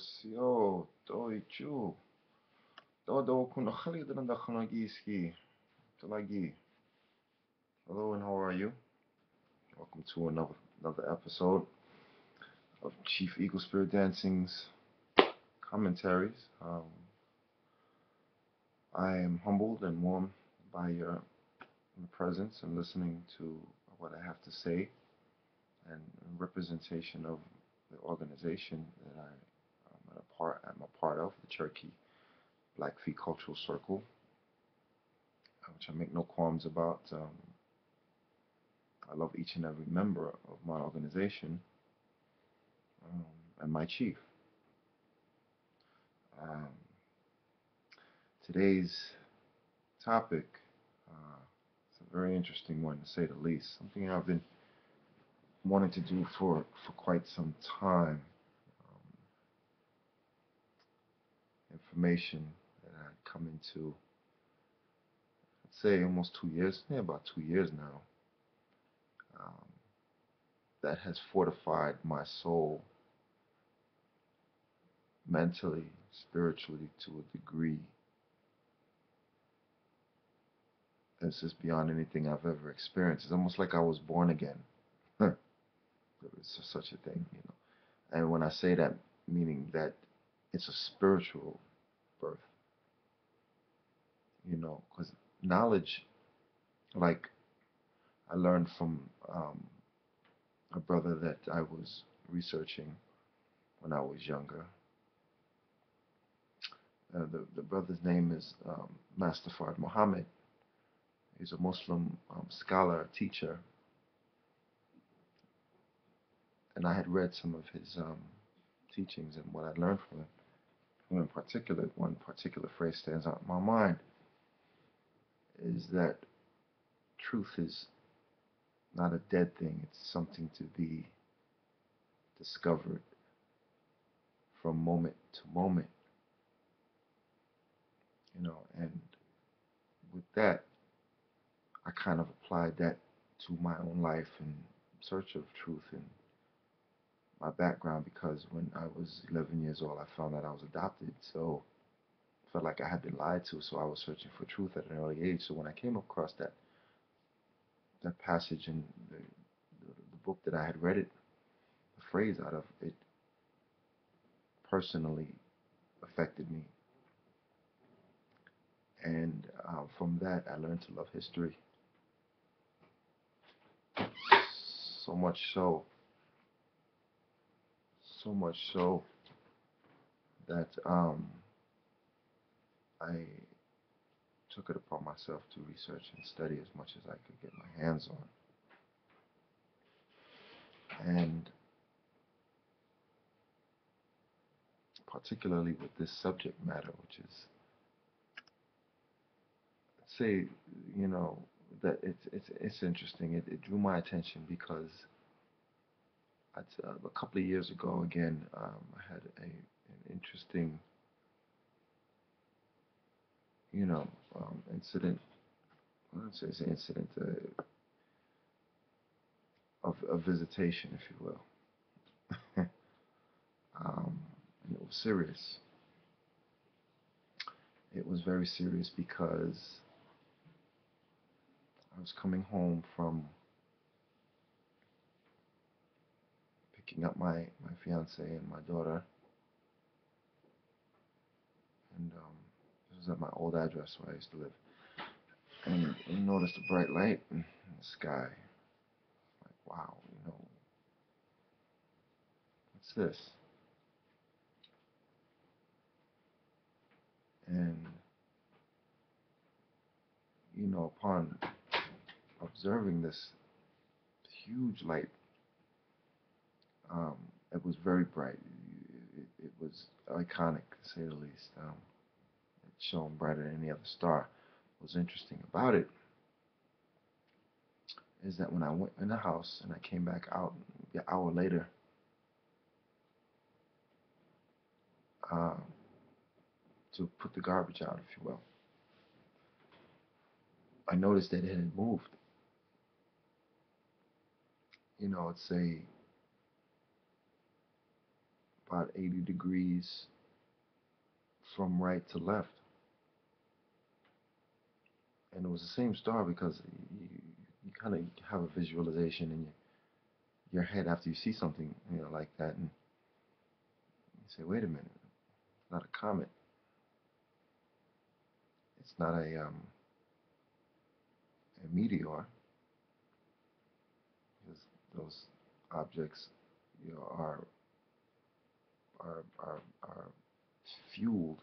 Sio, Toichu, Todo Kunachali Dandakhanagiski, Talagi. Hello and how are you? Welcome to another episode of Chief Eagle Spirit Dancing's commentaries. I am humbled and warmed by your presence and listening to what I have to say and representation of the organization that I'm a part of, the Cherokee Blackfeet Cultural Circle, which I make no qualms about. I love each and every member of my organization um, and my chief. Um, Today's topic is a very interesting one, to say the least. Something I've been wanting to do for quite some time. Information that I come into, I'd say almost 2 years, about 2 years now, um, that has fortified my soul mentally, spiritually to a degree that's just beyond anything I've ever experienced. It's almost like I was born again. There is such a thing, you know. And when I say that, meaning that it's a spiritual birth, you know, because knowledge, like I learned from a brother that I was researching when I was younger. The brother's name is Master Fard Muhammad. He's a Muslim scholar, teacher, and I had read some of his teachings, and what I learned from him. In particular, one particular phrase stands out in my mind is that truth is not a dead thing, it's something to be discovered from moment to moment, you know, and with that, I kind of applied that to my own life in search of truth and my background because when I was 11 years old, I found out I was adopted, so I felt like I had been lied to, so I was searching for truth at an early age. So when I came across that passage in the book that I had read it, the phrase out of it personally affected me. And from that, I learned to love history. So much so, so much so that I took it upon myself to research and study as much as I could get my hands on. And particularly with this subject matter, which is, say, you know, that it's interesting. It drew my attention because a couple of years ago, again, I had an interesting, you know, incident. I don't say it's an incident of a visitation, if you will. And it was serious. It was very serious because I was coming home from picking up my fiance and my daughter, and this was at my old address where I used to live. And I noticed a bright light in the sky. Like, wow, you know, what's this? And, you know, upon observing this huge light, um, it was very bright. It was iconic, to say the least. It shone brighter than any other star. What was interesting about it is that when I went in the house and I came back out an hour later, uh, to put the garbage out, if you will, I noticed that it had moved. You know, it's a about 80 degrees from right to left. And it was the same star because you kind of have a visualization in your head after you see something, like that, and you say, wait a minute, it's not a comet, it's not a meteor, because those objects, are fueled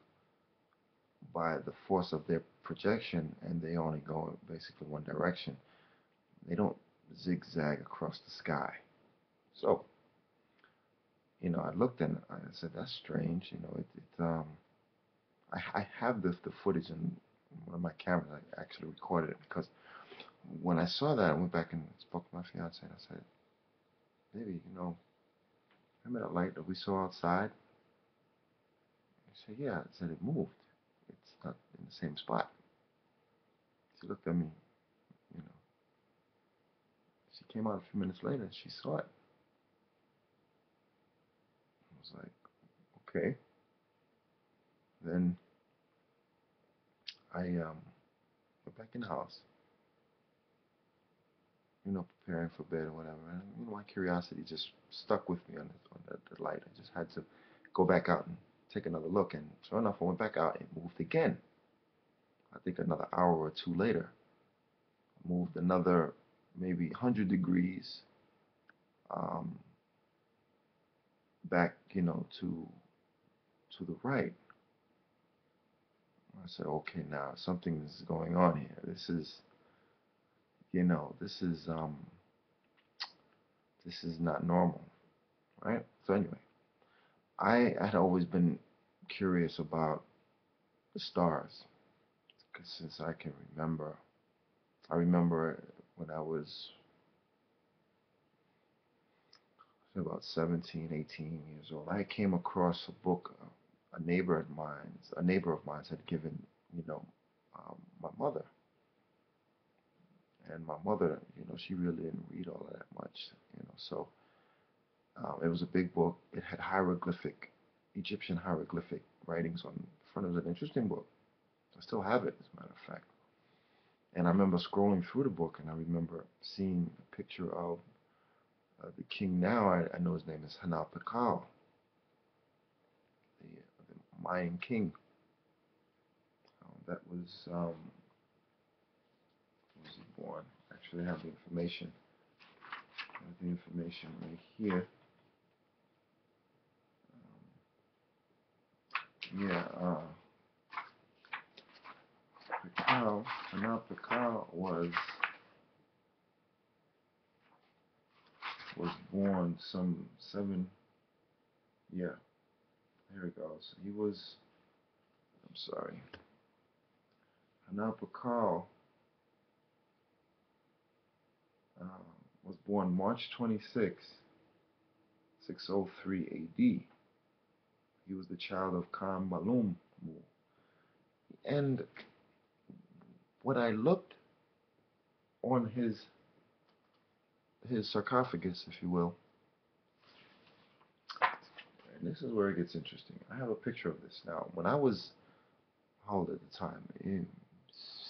by the force of their projection, and they only go in basically one direction. They don't zigzag across the sky. So, I looked and I said, that's strange. I have the footage in one of my cameras. I actually recorded it because when I saw that, I went back and spoke to my fiance and I said, baby, remember that light that we saw outside? I said, yeah. I said, it moved. It's not in the same spot. She looked at me, you know. She came out a few minutes later and she saw it. I was like, okay. Then I went back in the house, preparing for bed or whatever. And my curiosity just stuck with me on the light. I just had to go back out and take another look. And sure enough, I went back out and it moved again. I think another hour or two later, moved another maybe 100 degrees um, back, to the right. I said, okay, now something is going on here. This is not normal, right? So anyway, I had always been curious about the stars, 'cause since I can remember. I remember when I was about 17, 18 years old, I came across a book a neighbor of mine had given, my mother. And my mother, she really didn't read all of that much, so it was a big book. It had Egyptian hieroglyphic writings on the front. It was an interesting book. I still have it, as a matter of fact. And I remember scrolling through the book, and I remember seeing a picture of the king now. I know his name is Hanapakal, the Mayan king. That was he born? Actually, I have the information. I have the information right here. Yeah, Hanapakal was born some seven. Yeah, here it goes. I'm sorry. Hanapakal uh, was born March 26, 603 AD. He was the child of Khan Malum. And when I looked on his sarcophagus, if you will, and this is where it gets interesting. I have a picture of this now. When I was, how old at the time?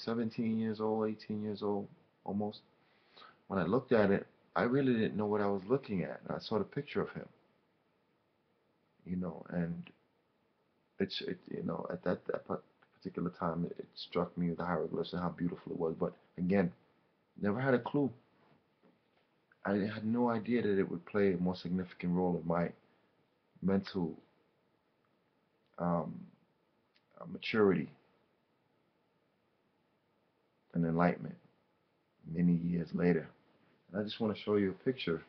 17 years old, 18 years old, almost. When I looked at it, I really didn't know what I was looking at. And I saw the picture of him, and at that particular time, it struck me, the hieroglyphs and how beautiful it was. But again, never had a clue. I had no idea that it would play a more significant role in my mental um, maturity and enlightenment many years later. And I just want to show you a picture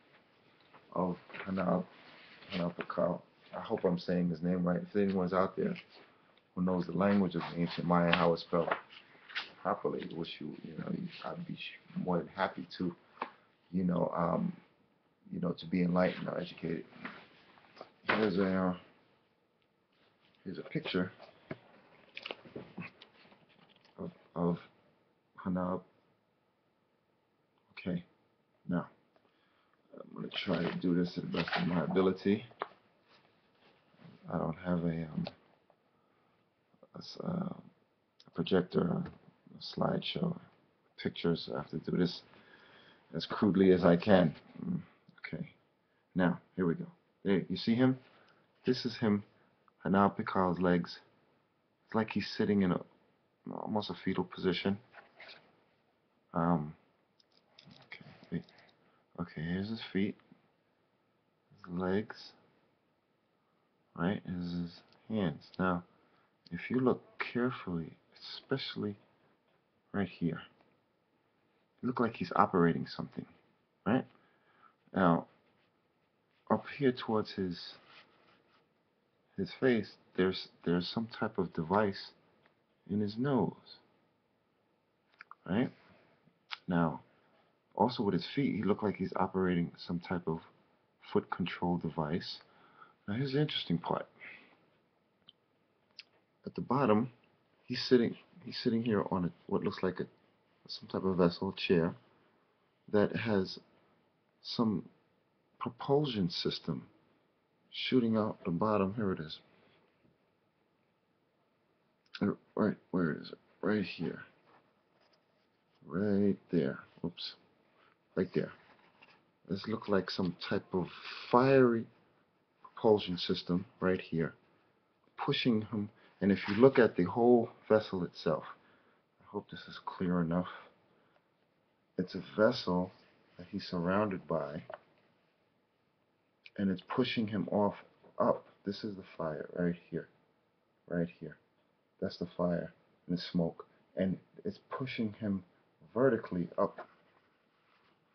of Hanapakal. I hope I'm saying his name right. If anyone's out there who knows the language of the ancient Maya, how it's spelled properly, I'd be more than happy to, to be enlightened or educated. Here's a picture of Hanab. Okay, now I'm going to try to do this to the best of my ability. I don't have a projector, a slideshow, pictures. I have to do this as crudely as I can. Okay. Now, here we go. There, you see him? This is him. Hanal Pikal's legs. It's like he's sitting in almost a fetal position. Okay, wait. Okay, here's his feet, his legs, right? Here's his hands. Now, if you look carefully, especially right here, it looks like he's operating something, right? Now, up here towards his face, there's some type of device in his nose, right? Now, also with his feet, he looked like he's operating some type of foot control device. Now, here's the interesting part. At the bottom, he's sitting here on what looks like some type of vessel chair that has some propulsion system shooting out the bottom. Here it is. Right, where is it? Right here. Right there. Oops. Right there. This looks like some type of fiery propulsion system right here, pushing him. And if you look at the whole vessel itself, I hope this is clear enough. It's a vessel that he's surrounded by, and it's pushing him off up. This is the fire right here. Right here. That's the fire and the smoke. And it's pushing him vertically up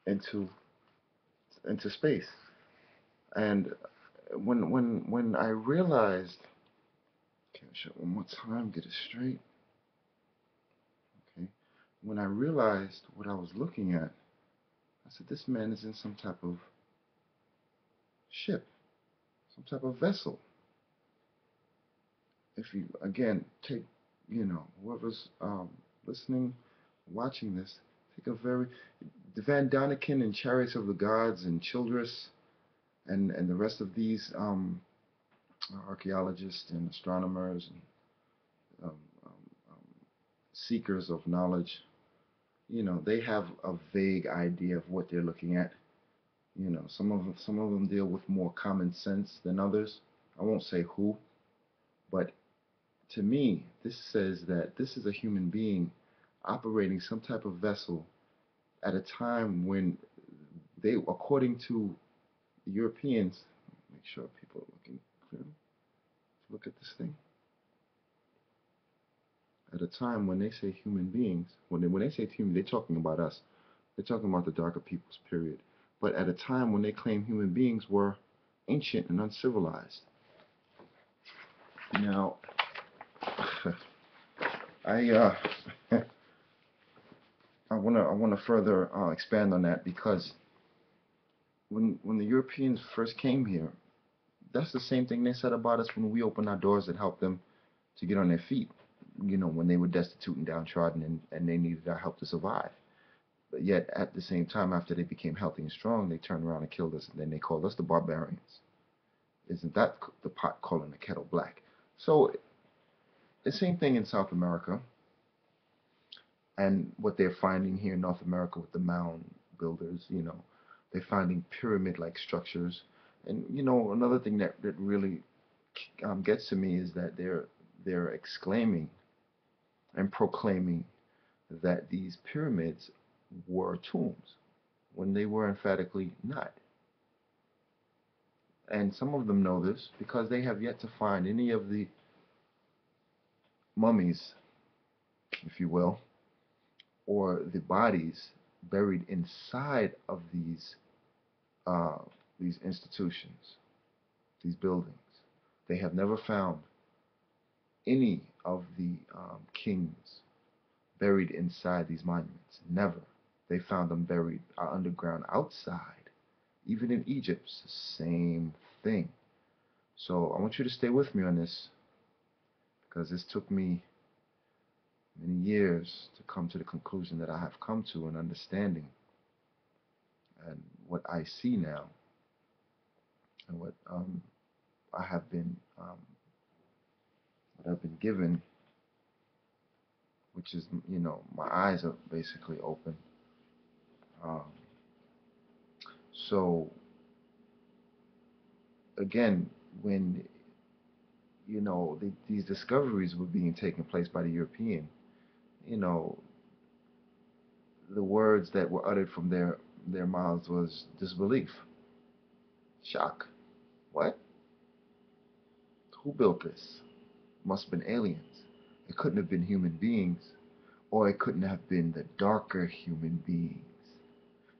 into space. And when I realized, okay, show it one more time, get it straight. Okay. When I realized what I was looking at, I said, this man is in some type of ship, some type of vessel. If you, again, take, whoever's listening, watching this, take a very, the Van Daniken and Chariots of the Gods and Childress and the rest of these archaeologists and astronomers and um, um, um, seekers of knowledge, they have a vague idea of what they're looking at. Some of them deal with more common sense than others. I won't say who, but to me, this says that this is a human being operating some type of vessel at a time when they, according to Europeans, make sure people are looking clearly. Look at this thing. At a time when they say human beings, when they say human, they're talking about us. They're talking about the darker peoples, period. But at a time when they claim human beings were ancient and uncivilized. Now, I I wanna further expand on that, because when the Europeans first came here, that's the same thing they said about us when we opened our doors and helped them to get on their feet. When they were destitute and downtrodden, and they needed our help to survive. But yet, at the same time, after they became healthy and strong, they turned around and killed us, and then they called us the barbarians. Isn't that the pot calling the kettle black? So, the same thing in South America, and what they're finding here in North America with the mound builders, they're finding pyramid-like structures. And, another thing that really gets to me is that they're exclaiming and proclaiming that these pyramids were tombs when they were emphatically not. And some of them know this because they have yet to find any of the mummies, if you will, or the bodies buried inside of these institutions, these buildings. They have never found any of the kings buried inside these monuments. Never. They found them buried underground outside. Even in Egypt, it's the same thing. So I want you to stay with me on this, because this took me many years to come to the conclusion that I have come to, an understanding, and what I see now, and what I have been what I've been given, which is my eyes are basically open. Um, so again, when these discoveries were being taken place by the European, you know, the words that were uttered from their mouths was disbelief, shock. What? Who built this? Must have been aliens. It couldn't have been human beings, or it couldn't have been the darker human beings.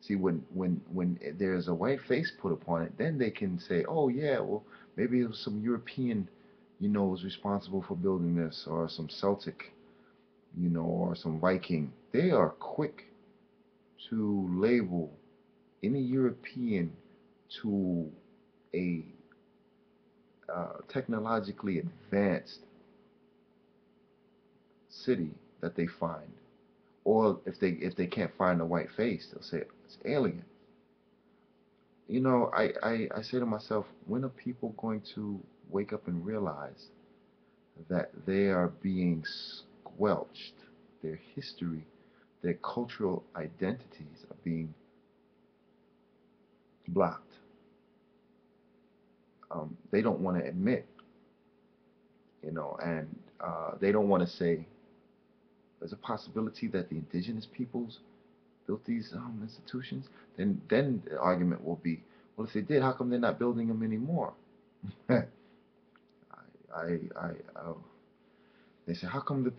See, when there's a white face put upon it, then they can say, oh yeah, well maybe it was some European, was responsible for building this, or some Celtic, or some Viking. They are quick to label any European to a technologically advanced city that they find, or if they can't find a white face, they'll say it's alien. I say to myself, when are people going to wake up and realize that they are being squelched? Their history, their cultural identities are being blocked. They don't want to admit, and they don't want to say there's a possibility that the indigenous peoples built these institutions. Then the argument will be, well, if they did, how come they're not building them anymore? I, I, they say, how come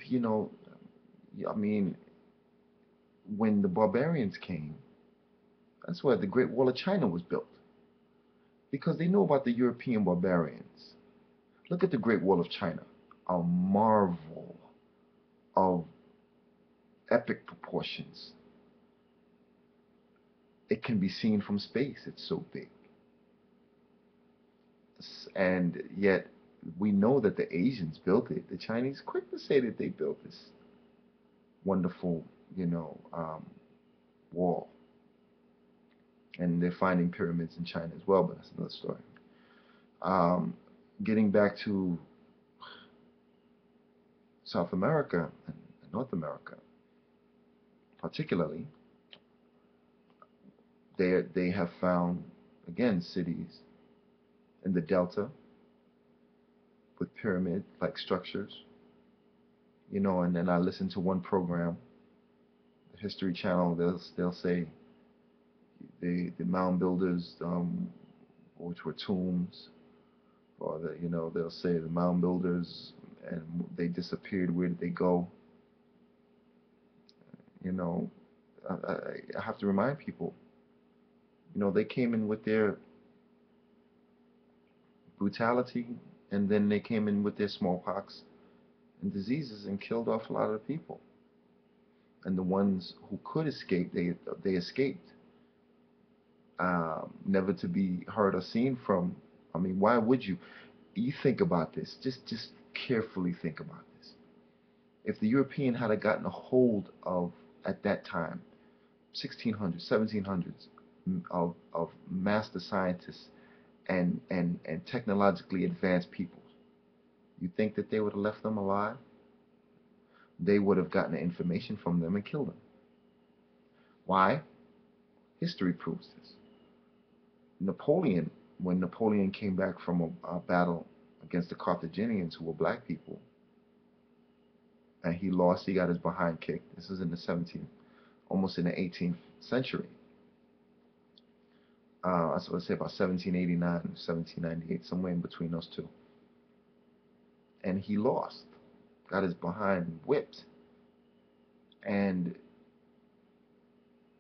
I mean, when the barbarians came, that's where the Great Wall of China was built, because they knew about the European barbarians. Look at the Great Wall of China, a marvel of epic proportions. It can be seen from space, it's so big. And yet, we know that the Asians built it. The Chinese quick to say that they built this wonderful, wall. And they're finding pyramids in China as well, but that's another story. Um, Getting back to South America and North America, particularly, they have found again cities in the Delta with pyramid-like structures. And then I listened to one program, the History Channel. They'll say the mound builders, which were tombs, or they'll say the mound builders and they disappeared. Where did they go? You know, I have to remind people. They came in with their brutality, and then they came in with their smallpox and diseases and killed off a lot of people. And the ones who could escape, they escaped, never to be heard or seen from. I mean, why would you? You think about this. Just carefully think about this. If the European had gotten a hold of, at that time, 1600s, 1700s, of master scientists and technologically advanced people, you think that they would have left them alive? They would have gotten the information from them and killed them. Why? History proves this. Napoleon, when Napoleon came back from a battle against the Carthaginians, who were black people, and he lost, he got his behind kicked. This is in the 17th, almost in the 18th century. I was going to say about 1789 and 1798, somewhere in between those two. And he lost, got his behind whipped. And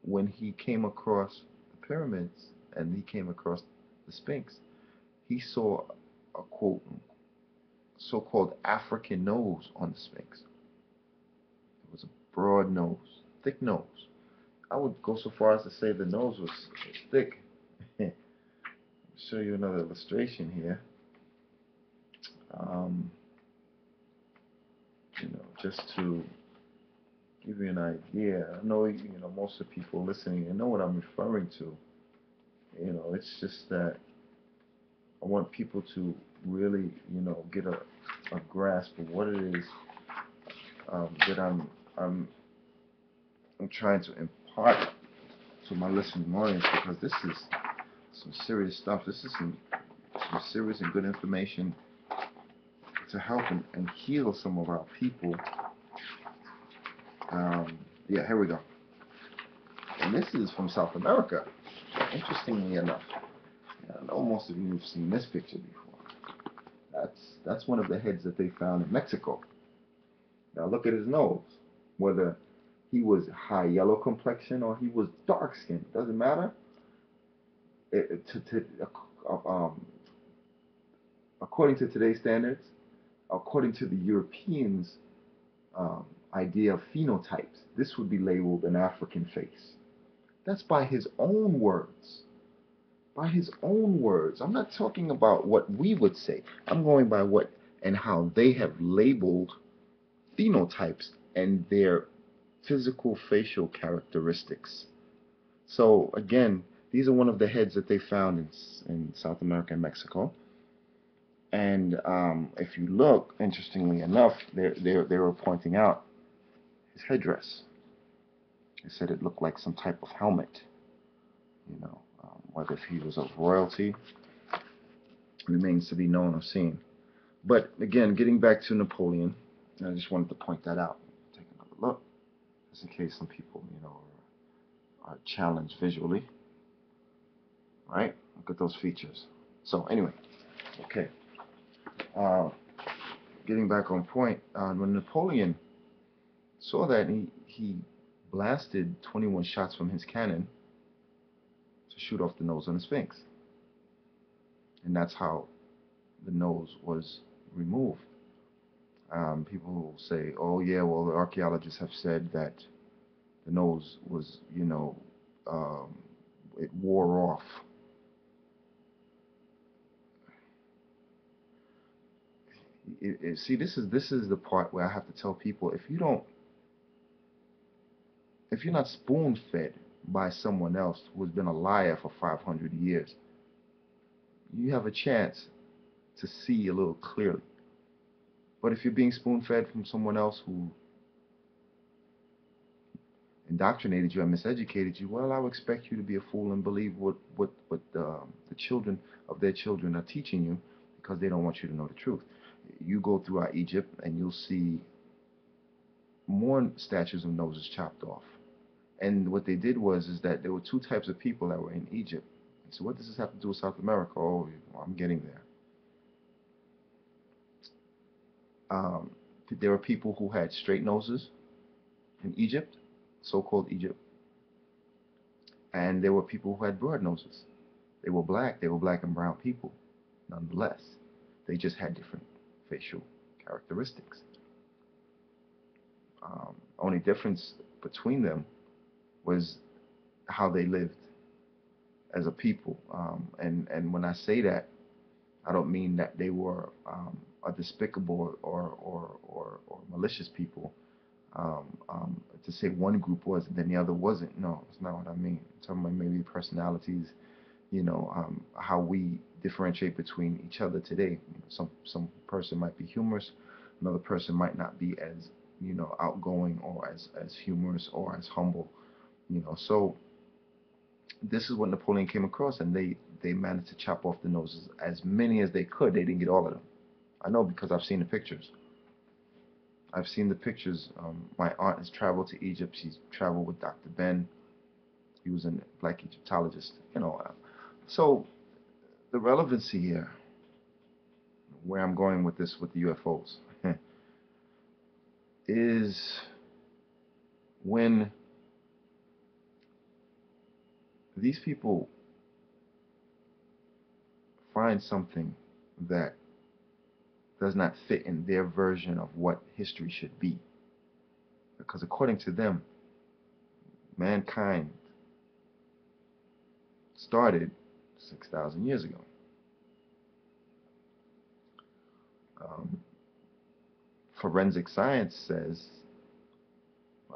when he came across the pyramids and he came across the Sphinx, he saw a quote, so-called African nose on the Sphinx. It was a broad nose, thick nose. I would go so far as to say the nose was thick. I'll show you another illustration here. Um, just to give you an idea. I know, most of the people listening, they know what I'm referring to. It's just that I want people to really, get a grasp of what it is that I'm I'm trying to impart to my listening audience, because this is some serious stuff. This is some serious and good information to help and heal some of our people. Yeah, here we go. And this is from South America. Interestingly enough, I know most of you have seen this picture before. That's one of the heads that they found in Mexico. Now look at his nose. Whether he was high yellow complexion or he was dark skinned, doesn't matter. Um, According to today's standards, according to the Europeans' um, idea of phenotypes, this would be labeled an African face. That's by his own words. By his own words. I'm not talking about what we would say. I'm going by what and how they have labeled phenotypes and their physical facial characteristics. So again, these are one of the heads that they found in South America and Mexico. And if you look, interestingly enough, they were pointing out his headdress. They said it looked like some type of helmet. Whether he was of royalty remains to be known or seen. But again, getting back to Napoleon, I just wanted to point that out. Take another look, just in case some people, are challenged visually. Right? Look at those features. So anyway, okay. Uh, Getting back on point, when Napoleon saw that, he blasted 21 shots from his cannon to shoot off the nose on the Sphinx. And that's how the nose was removed. People will say, oh yeah, well, the archaeologists have said that the nose was, it wore off. See, this is the part where I have to tell people, if you're not spoon fed by someone else who has been a liar for 500 years, you have a chance to see a little clearly. But if you're being spoon fed from someone else who indoctrinated you and miseducated you, well, I would expect you to be a fool and believe what the children of their children are teaching you, because they don't want you to know the truth. You go throughout Egypt and you'll see more statues of noses chopped off. And what they did is that there were two types of people that were in Egypt. So what does this have to do with South America? Oh, well, I'm getting there. Um, there were people who had straight noses in Egypt, so-called Egypt, and there were people who had broad noses. They were black and brown people, nonetheless. They just had different facial characteristics. Only difference between them was how they lived as a people. And when I say that, I don't mean that they were a despicable or malicious people. To say one group was and then the other wasn't. No, that's not what I mean. I'm talking about maybe personalities, how we differentiate between each other today. Some person might be humorous, another person might not be as outgoing or as humorous or as humble. So this is what Napoleon came across, and they managed to chop off the noses as many as they could. They didn't get all of them. I know because I've seen the pictures. I've seen the pictures. My aunt has traveled to Egypt. She's traveled with Dr. Ben. He was a black Egyptologist. So the relevancy here, where I'm going with this with the UFOs, is when these people find something that does not fit in their version of what history should be. Because according to them, mankind started 6,000 years ago. Um, Forensic science says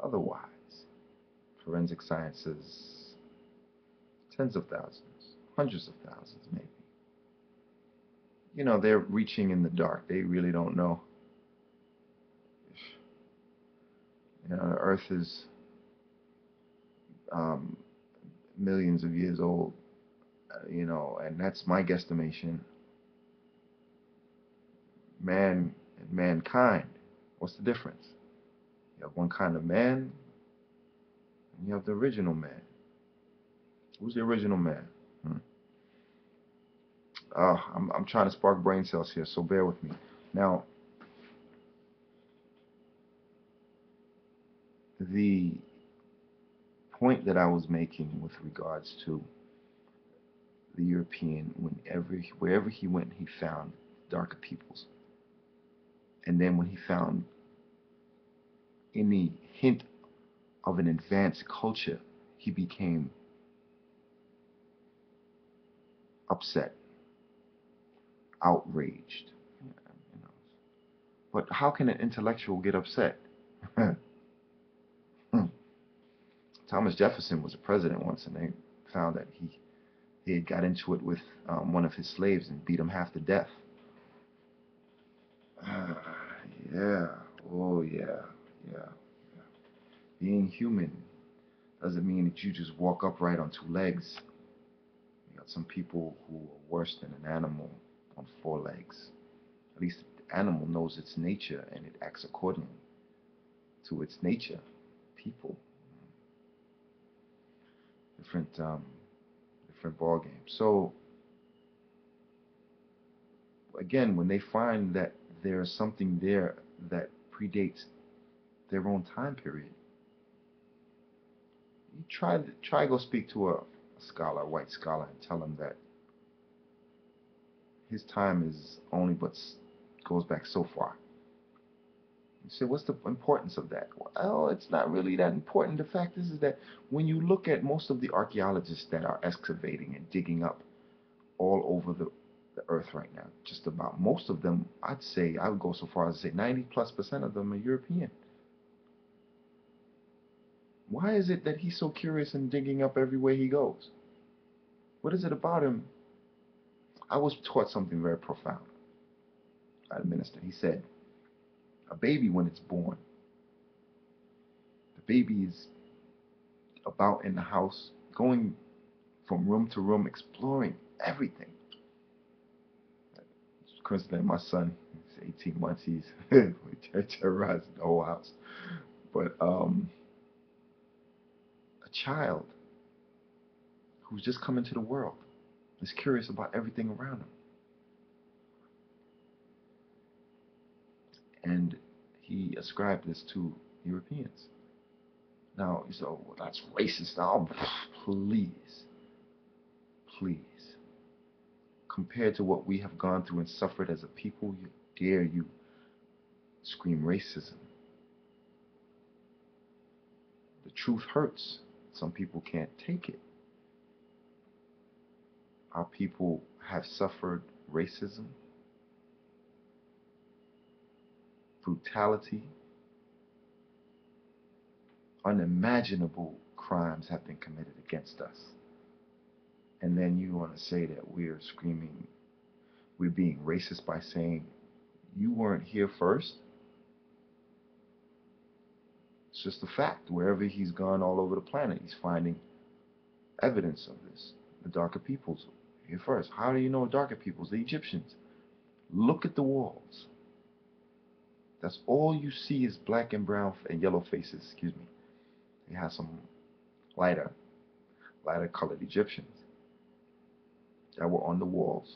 otherwise. Forensic science says tens of thousands, hundreds of thousands maybe. they're reaching in the dark. They really don't know. The Earth is um, millions of years old, and that's my guesstimation. Man and mankind. What's the difference? You have one kind of man, and you have the original man. Who's the original man? Hmm. I'm trying to spark brain cells here, so bear with me. Now, the point that I was making with regards to the European, wherever he went, he found darker peoples. And then when he found any hint of an advanced culture, he became upset, outraged. You know. But how can an intellectual get upset? Thomas Jefferson was a president once, and they found that he had got into it with one of his slaves and beat him half to death. Uh, yeah. Oh, yeah. Yeah. Being human doesn't mean that you just walk upright on two legs. You got some people who are worse than an animal on four legs. At least the animal knows its nature and it acts accordingly to its nature. People, different ball game. So again, when they find that there's something there that predates their own time period, you try go speak to a scholar, a white scholar, and tell him that his time is only but goes back so far. You say, what's the importance of that? Well, it's not really that important. The fact is that when you look at most of the archaeologists that are excavating and digging up all over the earth right now, just about most of them, I would go so far as to say 90+% of them are European. Why is it that he's so curious and digging up everywhere he goes? What is it about him? I was taught something very profound by a minister. He said, a baby, when it's born, the baby is about in the house, going from room to room, exploring everything. Coincidentally, my son, he's 18 months, he's terrorizing the whole house. But a child who's just come into the world is curious about everything around him. And he ascribed this to Europeans. Now, you say, oh, well, that's racist. Oh, please, please. Compared to what we have gone through and suffered as a people, dare you scream racism. The truth hurts. Some people can't take it. Our people have suffered racism, brutality, unimaginable crimes have been committed against us. And then you want to say that we're being racist by saying you weren't here first? It's just a fact. Wherever he's gone all over the planet, he's finding evidence of this. The darker peoples here first. How do you know darker peoples? The Egyptians. Look at the walls. That's all you see is black and brown and yellow faces. Excuse me. They have some lighter colored Egyptians that were on the walls.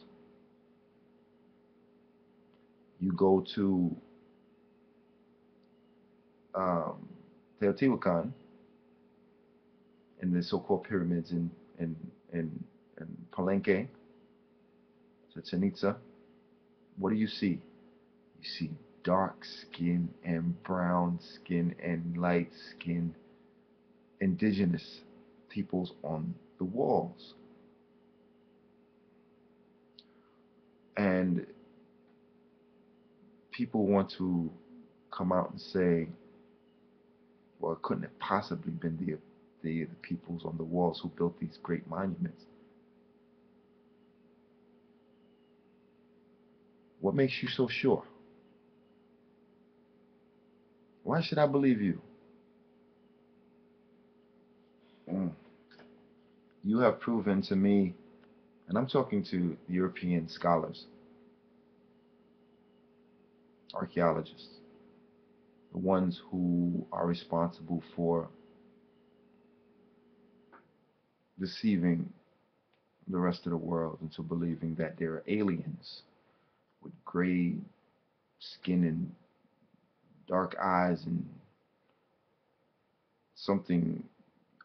You go to Teotihuacan and the so-called pyramids in Palenque, Chichen Itza. What do you see? You see dark skin and brown skin and light skin indigenous peoples on the walls. And people want to come out and say, well, it couldn't have possibly been the peoples on the walls who built these great monuments. What makes you so sure? Why should I believe you? Mm. You have proven to me, and I'm talking to European scholars, archaeologists, the ones who are responsible for deceiving the rest of the world into believing that there are aliens with gray skin and dark eyes and something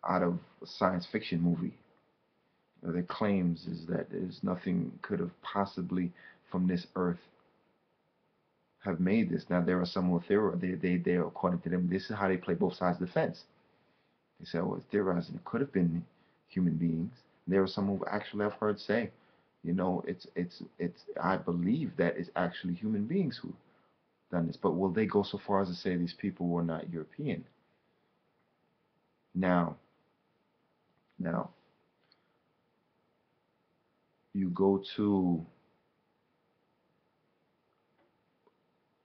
out of a science fiction movie. Their claims is that there's nothing could have possibly from this earth have made this. Now there are some who they according to them, this is how they play both sides of the fence. They say, oh, it's theorizing it could have been human beings. And there are some who actually I've heard say, it's I believe that it's actually human beings who done this. But will they go so far as to say these people were not European? Now, now you go to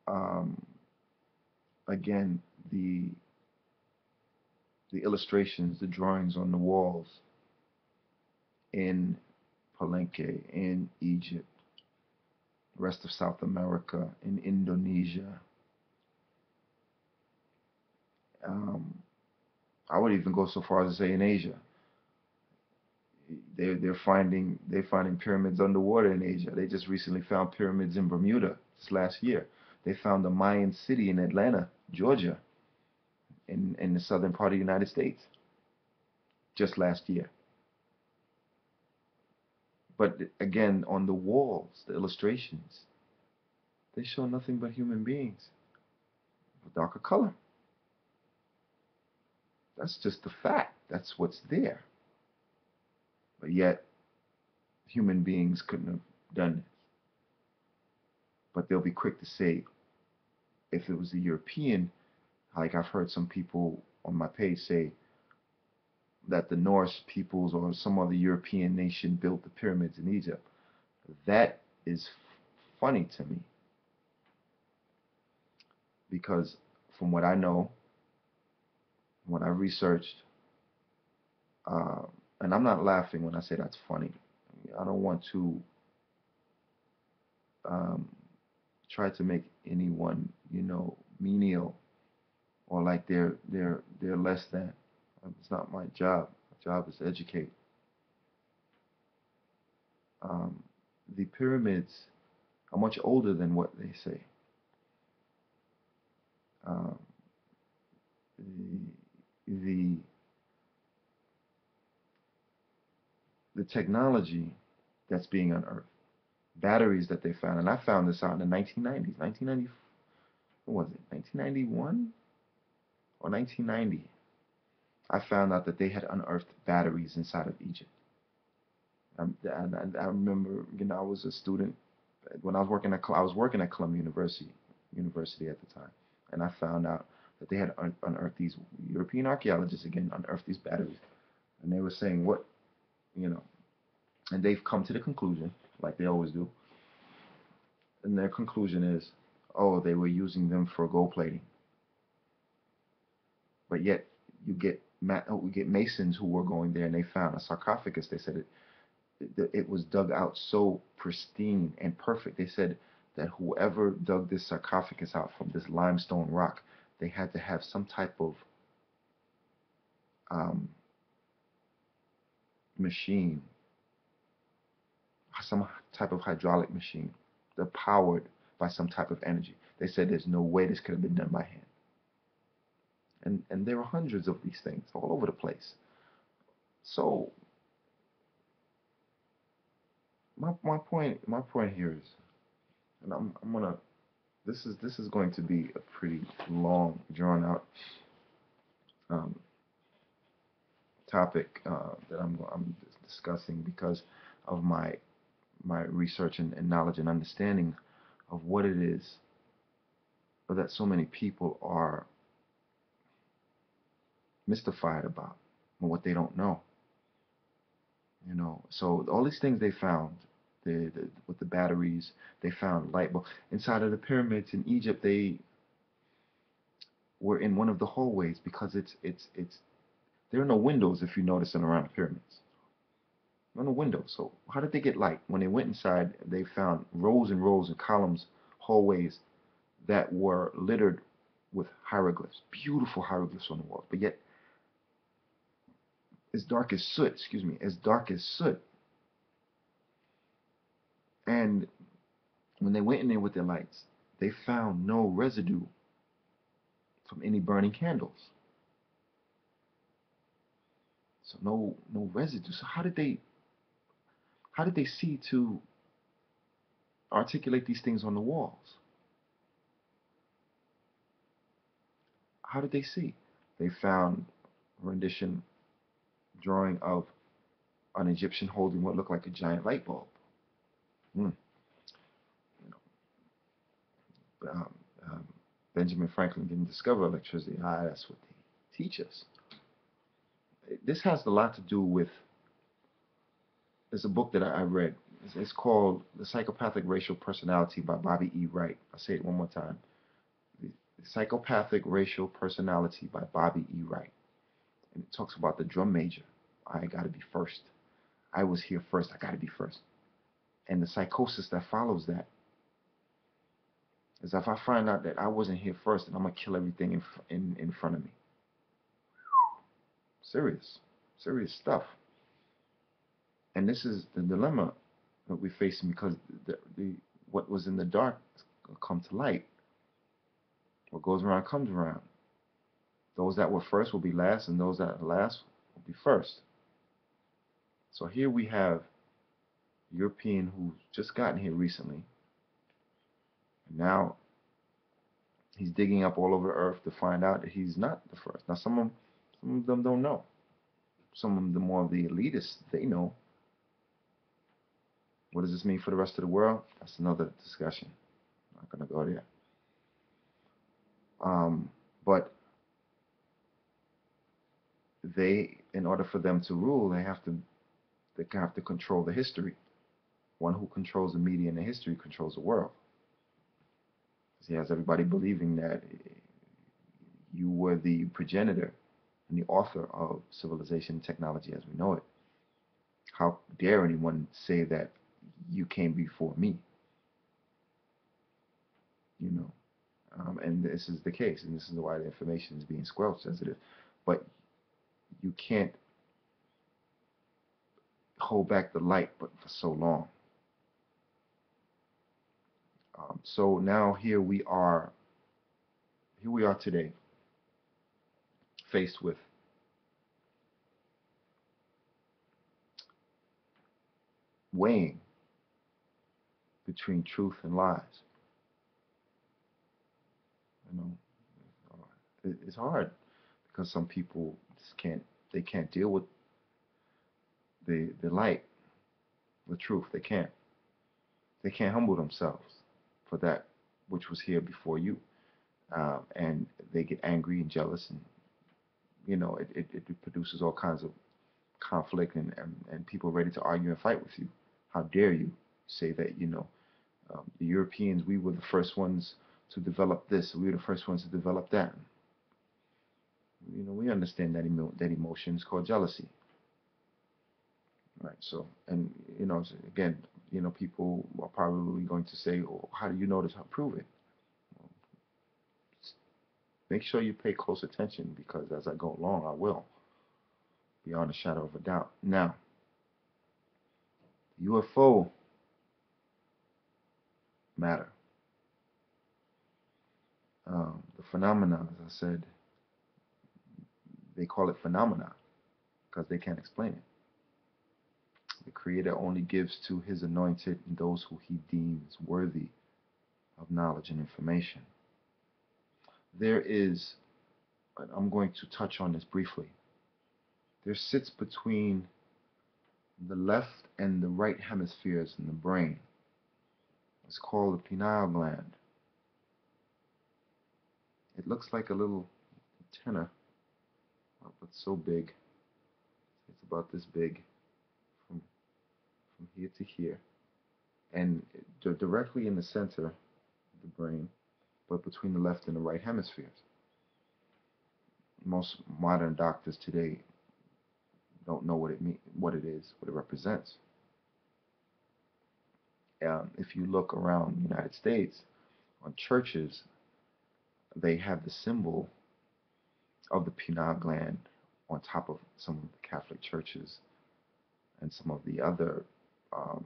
um, again the illustrations, the drawings on the walls in Palenque, in Egypt, rest of South America, in Indonesia. Um, I would even go so far as to say in Asia. They're finding pyramids underwater in Asia. They just recently found pyramids in Bermuda this last year. They found a Mayan city in Atlanta, Georgia, in the southern part of the United States just last year. But again, on the walls, the illustrations, they show nothing but human beings of a darker color. That's just a fact. That's what's there. But yet, human beings couldn't have done this. But they'll be quick to say, if it was a European, like I've heard some people on my page say that the Norse peoples or some other European nation built the pyramids in Egypt. That is funny to me because from what I know, when I researched, uh, and I'm not laughing when I say that's funny. I don't want to um, try to make anyone, menial or like they're less than. It's not my job. My job is to educate. Um, the pyramids are much older than what they say. Um, the the technology that's being unearthed, batteries that they found, and I found this out in the 1990s, 1990, what was it, 1991 or 1990? I found out that they had unearthed batteries inside of Egypt. And I remember, I was a student when I was working at Columbia University at the time, and I found out that they had unearthed these European archaeologists again unearthed these batteries, and they were saying what, you know, and they've come to the conclusion, like they always do, and their conclusion is, oh, they were using them for gold plating, but yet we get masons who were going there and they found a sarcophagus. They said it was dug out so pristine and perfect. They said that whoever dug this sarcophagus out from this limestone rock, they had to have some type of um, machine, some type of hydraulic machine. They're powered by some type of energy. They said there's no way this could have been done by hand. And there were hundreds of these things all over the place. So my point here is, and I'm gonna this is going to be a pretty long, drawn out um, topic that I'm discussing because of my research and knowledge and understanding of what it is that so many people are mystified about and what they don't know. So all these things they found, with the batteries. They found light bulb inside of the pyramids in Egypt. They were in one of the hallways because it's there are no windows if you notice in around the pyramids. No windows. So how did they get light? When they went inside, they found rows and rows of columns, hallways that were littered with hieroglyphs, beautiful hieroglyphs on the walls, but yet as dark as soot. Excuse me, as dark as soot. And when they went in there with their lights, they found no residue from any burning candles. So no residue. So how did they see to articulate these things on the walls? How did they see? They found a rendition drawing of an Egyptian holding what looked like a giant light bulb. Hmm. You know, Benjamin Franklin didn't discover electricity. That's what they teach us. This has a lot to do with. There's a book that I read. It's called The Psychopathic Racial Personality by Bobby E. Wright. I'll say it one more time. The Psychopathic Racial Personality by Bobby E. Wright. And it talks about the drum major. I got to be first. I was here first. I got to be first. And the psychosis that follows that is if I find out that I wasn't here first, then I'm going to kill everything in front of me. Serious stuff. And this is the dilemma that we're facing because what was in the dark will come to light. What goes around comes around. Those that were first will be last, and those that are last will be first. So here we have a European who's just gotten here recently, and now he's digging up all over Earth to find out that he's not the first. Now some of them don't know. Some of the more of the elitists, they know. What does this mean for the rest of the world? That's another discussion. I'm not going to go there. But in order for them to rule, they have to control the history. One who controls the media and the history controls the world. He has everybody believing that you were the progenitor and the author of civilization and technology as we know it. How dare anyone say that you came before me? You know, and this is the case, and this is why the information is being squelched as it is. But you can't hold back the light, but for so long. So now here we are today, faced with weighing between truth and lies. You know, it's hard because some people just can't deal with the light, the truth. They can't humble themselves for that which was here before you, and they get angry and jealous, and it produces all kinds of conflict and people ready to argue and fight with you. How dare you say that the Europeans, we were the first ones to develop this, we were the first ones to develop that. We understand that emotion is called jealousy. Right. So, and again, people are probably going to say, "Oh, how do you know this? How prove it?" Well, make sure you pay close attention because as I go along, I will, beyond a shadow of a doubt. Now, UFO matter, the phenomena, as I said, they call it phenomena because they can't explain it. The Creator only gives to His anointed and those who He deems worthy of knowledge and information. There is, I'm going to touch on this briefly. There sits between the left and the right hemispheres in the brain. It's called the pineal gland. It looks like a little antenna, but so big. It's about this big from here to here. and directly in the center of the brain, but between the left and the right hemispheres. Most modern doctors today don't know what it is, what it represents. If you look around the United States, on churches, they have the symbol of the pineal gland on top of some of the Catholic churches and some of the other um,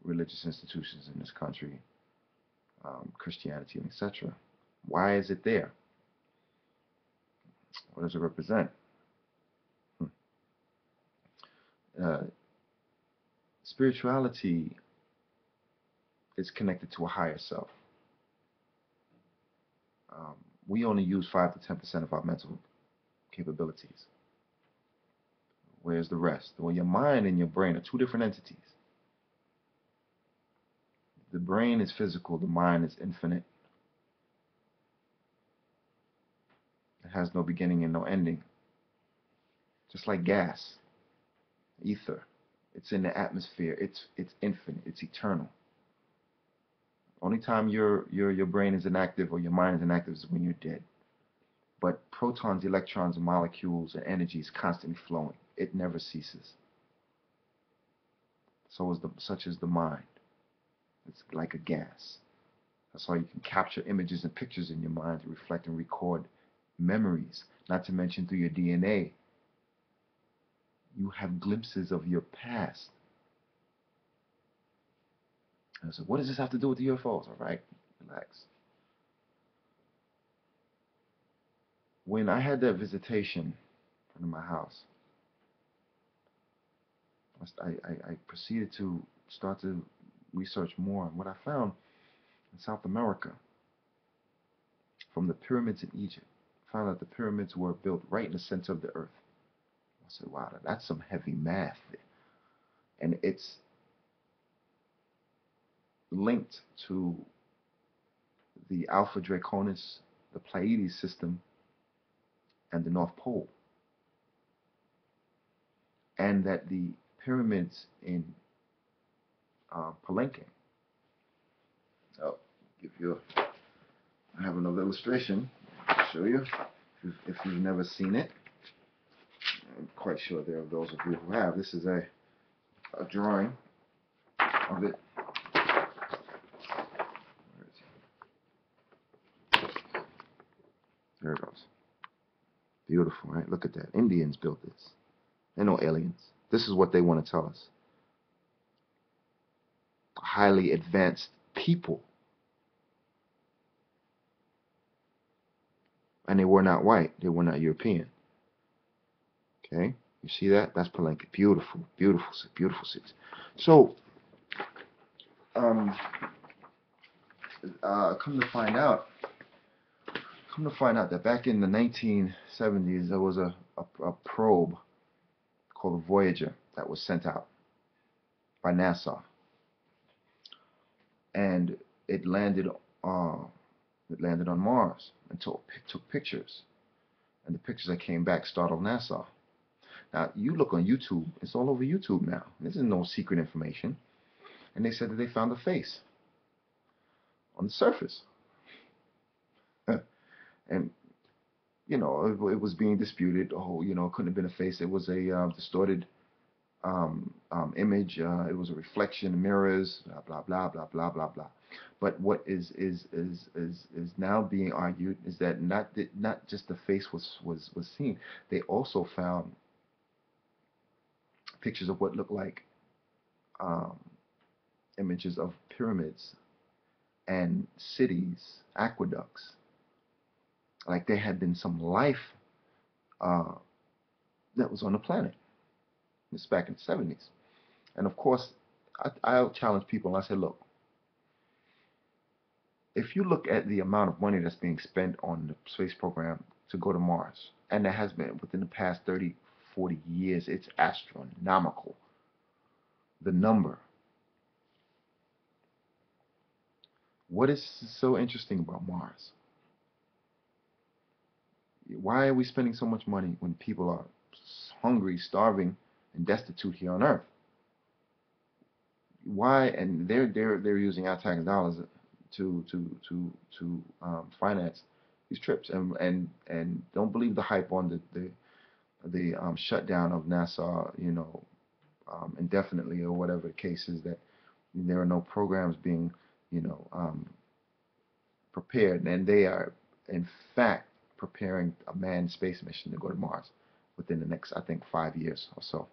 religious institutions in this country, Christianity, etc. Why is it there? What does it represent? Hmm. Uh, Spirituality is connected to a higher self. Um, we only use 5 to 10% of our mental capabilities. Where's the rest? Well, your mind and your brain are two different entities. The brain is physical, the mind is infinite. It has no beginning and no ending. Just like gas, ether. It's in the atmosphere. It's infinite. It's eternal. Only time your brain is inactive or your mind is inactive is when you're dead. But protons, electrons, and molecules and energy is constantly flowing. It never ceases. Such is the mind. It's like a gas. That's why you can capture images and pictures in your mind to reflect and record memories. Not to mention through your DNA, you have glimpses of your past. And so, what does this have to do with the UFOs? All right, relax. When I had that visitation in my house, I proceeded to start to research more. And what I found in South America, from the pyramids in Egypt, I found that the pyramids were built right in the center of the earth. I said, wow, that's some heavy math. And it's linked to the Alpha Draconis, the Pleiades system, and the North Pole. And that the pyramids in Palenque, I'll give you, I have another illustration to show you if you've never seen it. I'm quite sure there are those of you who have. This is a drawing of it. There it goes. Beautiful, right? Look at that. Indians built this. They're no aliens. This is what they want to tell us. Highly advanced people. And they were not white. They were not European. Okay? You see that? That's Palenque. Beautiful, beautiful, beautiful cities. So, come to find out that back in the 1970s, there was a probe called the Voyager that was sent out by NASA, and it landed on Mars and took pictures, and the pictures that came back startled NASA. Now you look on YouTube; it's all over YouTube now. This is no secret information, and they said that they found a face on the surface, and it was being disputed. Oh, it couldn't have been a face. It was a distorted image. It was a reflection in mirrors. Blah blah blah blah blah blah blah. But what is now being argued is that not just the face was seen. They also found pictures of what looked like um, images of pyramids and cities, aqueducts. Like there had been some life uh, that was on the planet. This back in the 70s. And of course, I'll challenge people and I say, look, if you look at the amount of money that's being spent on the space program to go to Mars, and there has been within the past 30, 40 years, it's astronomical. The number. What is so interesting about Mars? Why are we spending so much money when people are hungry, starving, and destitute here on Earth? Why? And they're using our tax dollars to finance these trips, and don't believe the hype on the shutdown of NASA, indefinitely, or whatever the case is, that there are no programs being, you know, prepared, and they are in fact preparing a manned space mission to go to Mars within the next, I think, 5 years or so.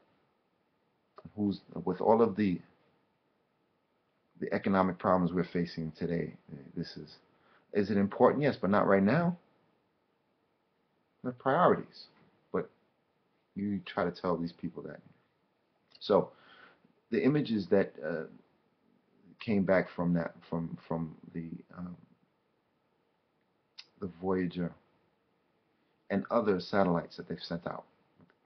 Who's with all of the economic problems we're facing today? This is it important? Yes, but not right now. They're priorities, but you try to tell these people that. So the images that came back from that from the Voyager and other satellites that they've sent out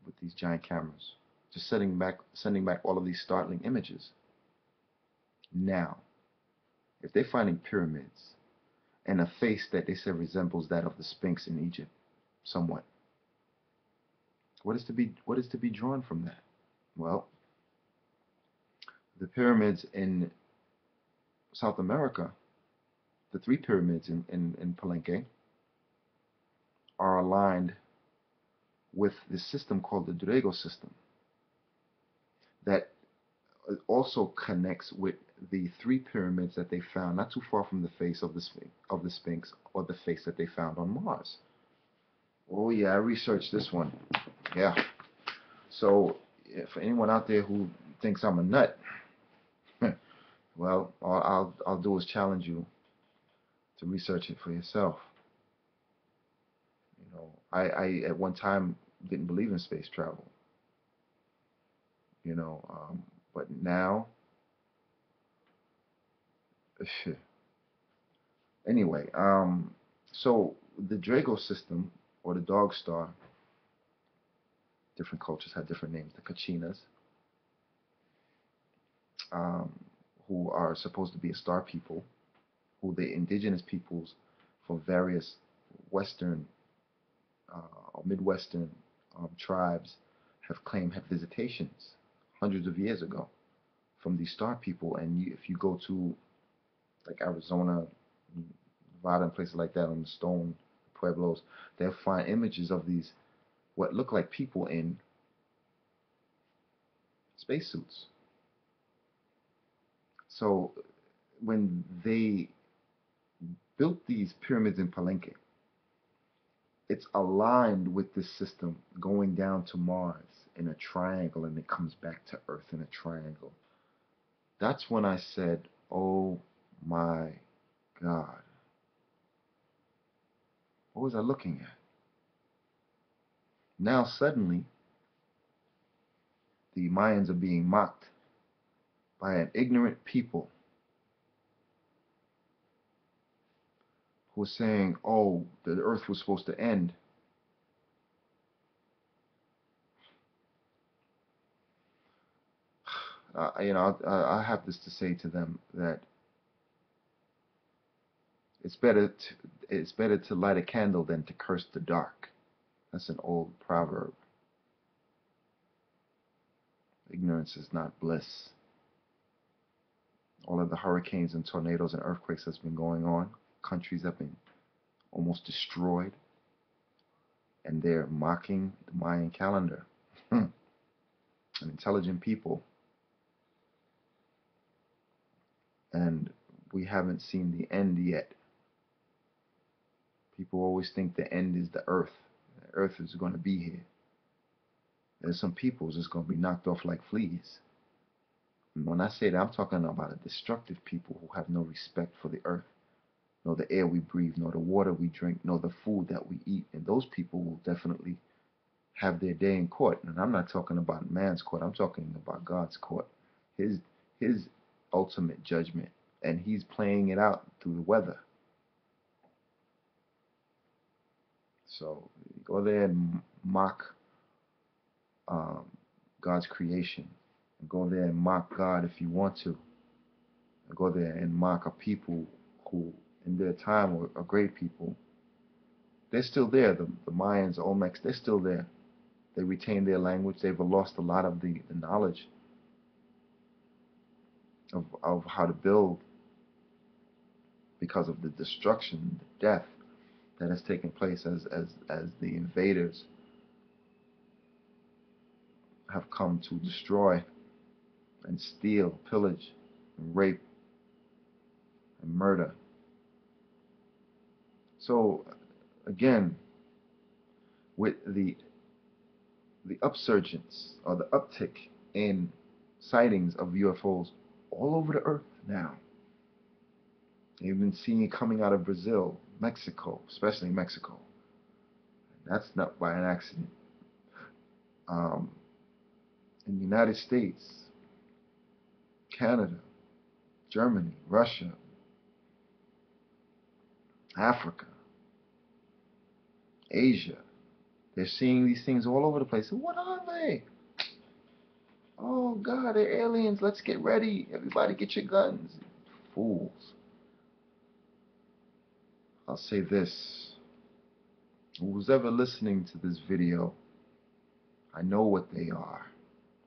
with these giant cameras, just sending back all of these startling images. Now, if they're finding pyramids and a face that they said resembles that of the Sphinx in Egypt, somewhat, what is to be drawn from that? Well, the pyramids in South America, the three pyramids in Palenque, are aligned with the system called the Drago system that also connects with the three pyramids that they found not too far from the face of the Sphinx, or the face that they found on Mars. Oh yeah, I researched this one. Yeah. So for anyone out there who thinks I'm a nut, well, all I'll do is challenge you to research it for yourself. I at one time didn't believe in space travel. You know, but now, anyway, so the Drago system, or the Dog Star, different cultures have different names. The Kachinas, um, who are supposed to be a star people, who the indigenous peoples for various Western or Midwestern tribes have claimed had visitations hundreds of years ago from these star people. And if you go to like Arizona, Nevada, and places like that, on the stone pueblos, they'll find images of these what look like people in spacesuits. So when they built these pyramids in Palenque, it's aligned with this system going down to Mars in a triangle, and it comes back to Earth in a triangle. That's when I said, oh my God, what was I looking at? Now suddenly, the Mayans are being mocked by an ignorant people who are saying, oh, the Earth was supposed to end. I have this to say to them, that it's better to light a candle than to curse the dark. That's an old proverb. Ignorance is not bliss. All of the hurricanes and tornadoes and earthquakes that's been going on, countries have been almost destroyed, and they're mocking the Mayan calendar. And intelligent people, and we haven't seen the end yet. People always think the end is the earth. The earth is going to be here. There's some people just going to be knocked off like fleas. And when I say that, I'm talking about a destructive people who have no respect for the earth, nor the air we breathe, nor the water we drink, nor the food that we eat. And those people will definitely have their day in court. And I'm not talking about man's court. I'm talking about God's court. His ultimate judgment. And he's playing it out through the weather. So go there and mock God's creation. Go there and mock God if you want to. Go there and mock a people who, in their time, were a great people. They're still there. The Mayans, the Olmecs, they're still there. They retain their language. They've lost a lot of the knowledge. of how to build because of the destruction, the death that has taken place as the invaders have come to destroy and steal, pillage, and rape and murder. So again, with the upsurgence or the uptick in sightings of UFOs all over the earth now. You've been seeing it coming out of Brazil, Mexico, especially Mexico. That's not by an accident. Um, in the United States, Canada, Germany, Russia, Africa, Asia. They're seeing these things all over the place. So what are they? Oh God, they're aliens. Let's get ready. Everybody get your guns. Fools. I'll say this. Who's ever listening to this video, I know what they are.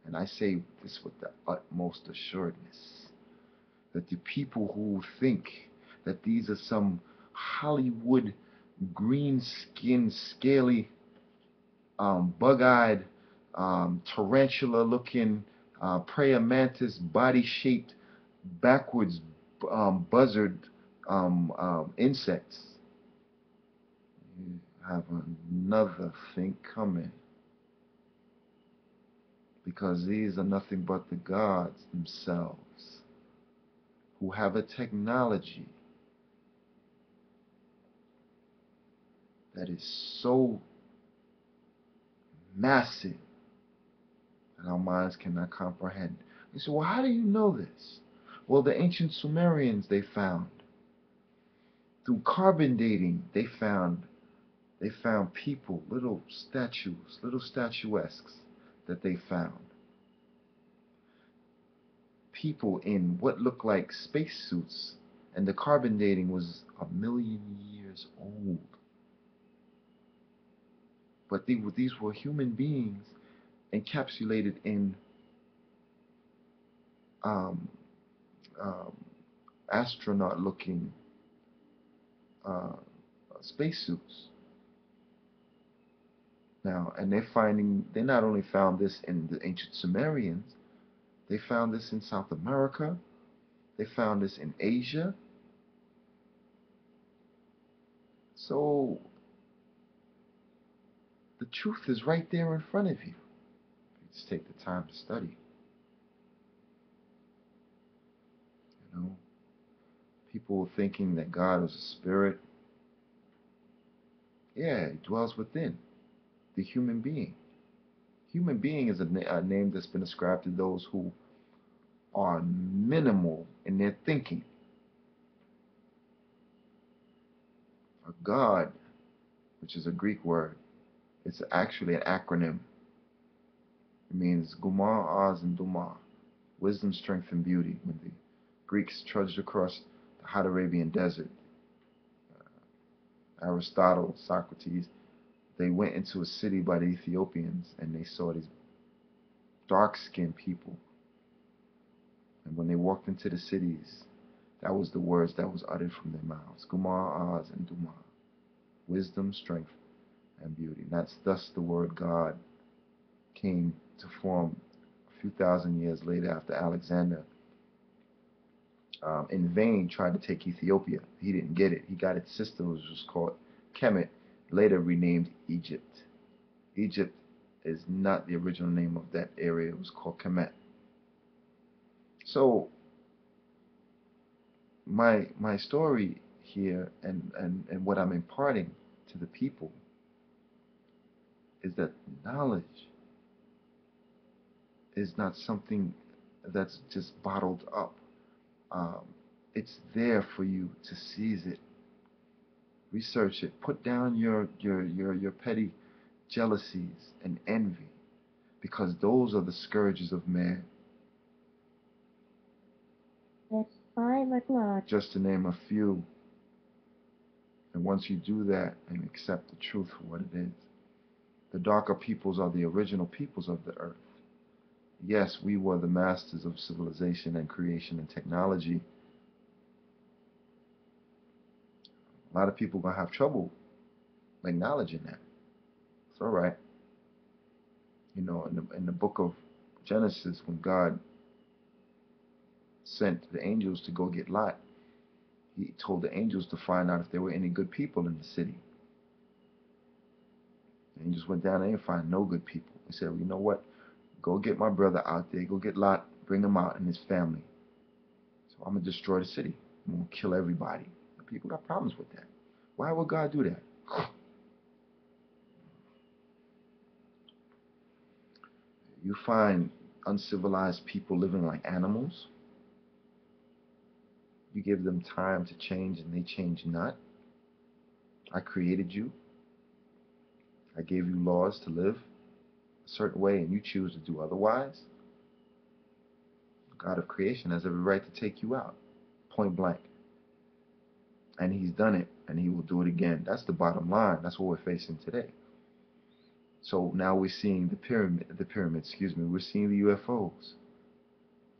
And I say this with the utmost assuredness. That the people who think that these are some Hollywood green-skinned, scaly, bug-eyed, tarantula-looking, praying mantis, body-shaped, backwards buzzard insects, you have another thing coming. Because these are nothing but the gods themselves who have a technology that is so massive that our minds cannot comprehend. You say, well, how do you know this? Well, the ancient Sumerians, they found, through carbon dating, they found people, little statues, little statuesques that they found. People in what looked like spacesuits, and the carbon dating was 1,000,000 years old. But these were human beings encapsulated in um, um, astronaut-looking uh, spacesuits. Now, and they not only found this in the ancient Sumerians, they found this in South America, they found this in Asia. So, the truth is right there in front of you. Just take the time to study. You know, people thinking that God is a spirit. Yeah, he dwells within the human being. Human being is a name that's been ascribed to those who are minimal in their thinking. A God, which is a Greek word, it's actually an acronym. It means Gumar, Oz, and Dumar, wisdom, strength, and beauty. When the Greeks trudged across the hot Arabian desert, Aristotle, Socrates, they went into a city by the Ethiopians and they saw these dark-skinned people. And when they walked into the cities, that was the words that was uttered from their mouths. Gumar, Oz, and Dumar. Wisdom, strength, and beauty. And that's thus the word God came to form a few thousand years later after Alexander in vain tried to take Ethiopia. He didn't get it. He got its sister, which was called Kemet, later renamed Egypt. Egypt is not the original name of that area. It was called Kemet. So my story here and what I'm imparting to the people is that knowledge is not something that's just bottled up. Um, it's there for you to seize it, research it, put down your petty jealousies and envy, because those are the scourges of man. It's 5 o'clock. Just to name a few. And once you do that and accept the truth for what it is, the darker peoples are the original peoples of the earth. yes, we were the masters of civilization and creation and technology. A lot of people gonna have trouble acknowledging that. It's all right. You know, in the book of Genesis, when God sent the angels to go get Lot, he told the angels to find out if there were any good people in the city. The angels went down there and find no good people. He said, well, you know what? Go get my brother out there. Go get Lot. Bring him out and his family. So I'm going to destroy the city. I'm going to kill everybody. And people got problems with that. Why would God do that? You find uncivilized people living like animals. You give them time to change and they change not. I created you. I gave you laws to live a certain way and you choose to do otherwise. The God of creation has every right to take you out, point blank. And he's done it and he will do it again. That's the bottom line. That's what we're facing today. So now we're seeing the pyramid, excuse me, we're seeing the UFOs.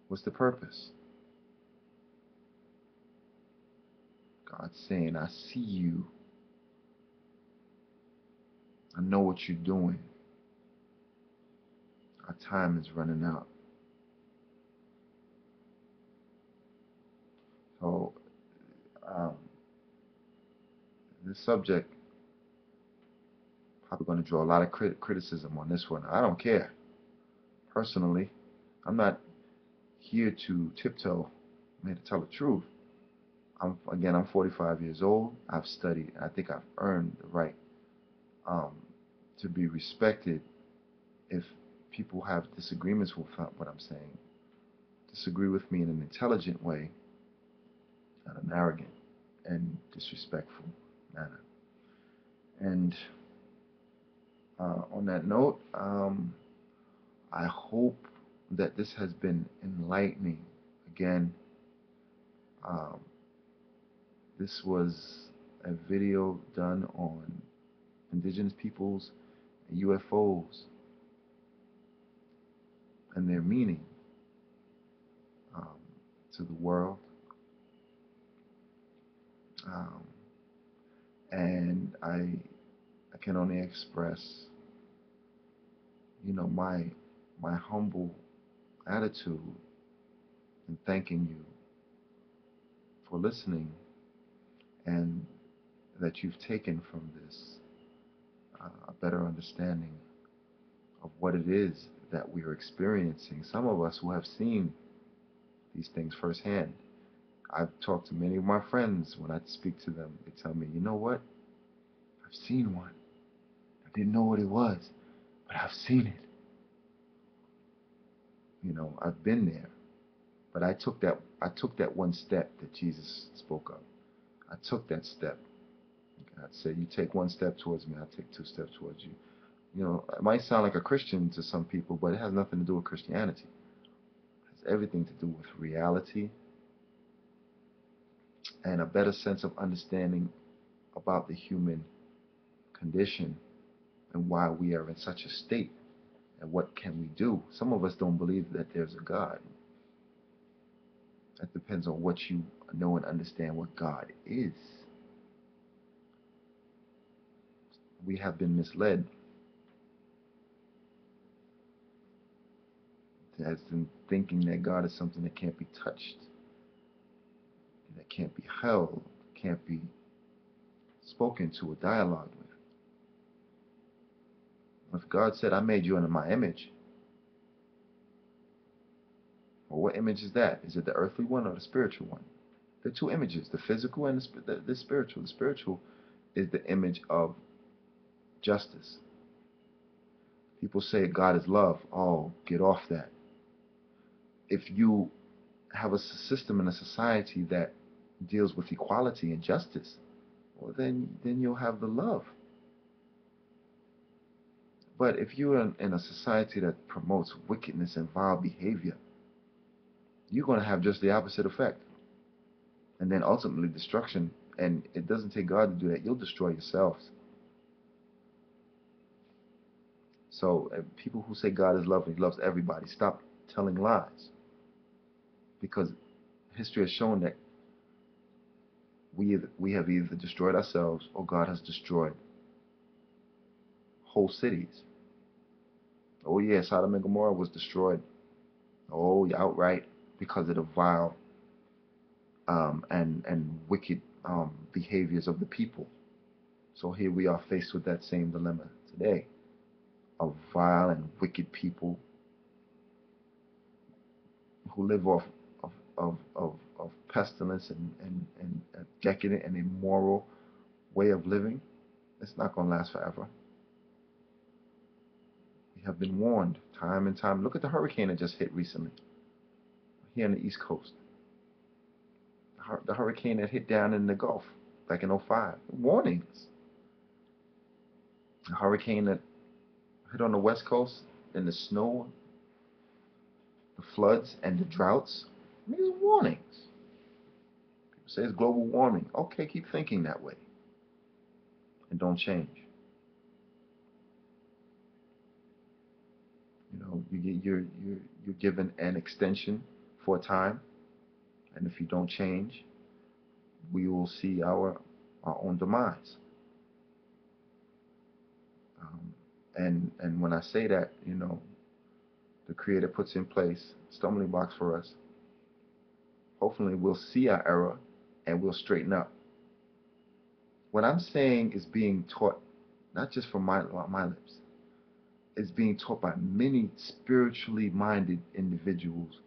What's the purpose? God's saying, I see you. I know what you're doing. Our time is running out. So, um, this subject, probably going to draw a lot of criticism on this one. I don't care. Personally, I'm not here to tiptoe. I'm here to tell the truth. I'm 45 years old. I've studied. I think I've earned the right um, to be respected. If people have disagreements with what I'm saying, disagree with me in an intelligent way, not an arrogant and disrespectful manner. And on that note, I hope that this has been enlightening. Again, um, this was a video done on indigenous peoples and UFOs and their meaning um, to the world. Um, and I can only express, you know, my humble attitude in thanking you for listening and that you've taken from this a better understanding of what it is that we are experiencing. Some of us who have seen these things firsthand. I've talked to many of my friends. When I speak to them, they tell me, you know what? I've seen one. I didn't know what it was, but I've seen it. You know, I've been there. But I took that one step that Jesus spoke of. I took that step. God said, you take one step towards me, I'll take two steps towards you. You know, it might sound like a Christian to some people, but it has nothing to do with Christianity. It has everything to do with reality and a better sense of understanding about the human condition and why we are in such a state and what can we do. Some of us don't believe that there's a God. That depends on what you know and understand what God is. We have been misled as in thinking that God is something that can't be touched, that can't be held, can't be spoken to or dialogued with. If God said, I made you in my image, well, what image is that? Is it the earthly one or the spiritual one? There are two images, the physical and the spiritual. The spiritual is the image of justice. People say God is love. Oh, get off that. If you have a system and a society that deals with equality and justice, well, then you'll have the love. But if you're in a society that promotes wickedness and vile behavior, you're going to have just the opposite effect. And then ultimately destruction. And it doesn't take God to do that. You'll destroy yourselves. So people who say God is love and he loves everybody, stop telling lies, because history has shown that we have either destroyed ourselves or God has destroyed whole cities. Oh yeah, Sodom and Gomorrah was destroyed. Oh yeah, outright, because of the vile and wicked behaviors of the people. So here we are faced with that same dilemma today of vile and wicked people who live off of pestilence and a decadent and immoral way of living. It's not going to last forever. We have been warned time and time. Look at the hurricane that just hit recently here on the East Coast. The hurricane that hit down in the Gulf back in '05. Warnings. The hurricane that hit on the West Coast and the snow, the floods, and the droughts. These are warnings. People say it's global warming. Okay, keep thinking that way and don't change. You know, you're given an extension for a time, and if you don't change, we will see our own demise. And when I say that, you know, the Creator puts in place stumbling blocks for us. Hopefully, we'll see our error and we'll straighten up. What I'm saying is being taught, not just from my lips. It's being taught by many spiritually minded individuals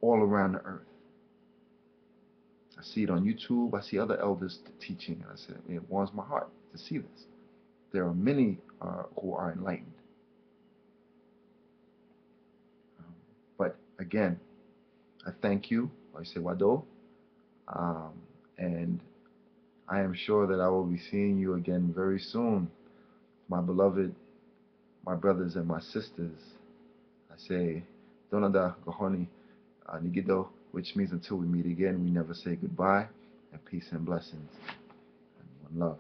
all around the earth. I see it on YouTube. I see other elders teaching, and I said, it warms my heart to see this. There are many who are enlightened. But again, I thank you. I say Wado. And I am sure that I will be seeing you again very soon, my beloved, my brothers and my sisters. I say, Donada Gohoni Nigido, which means until we meet again, we never say goodbye, and peace and blessings, and one love.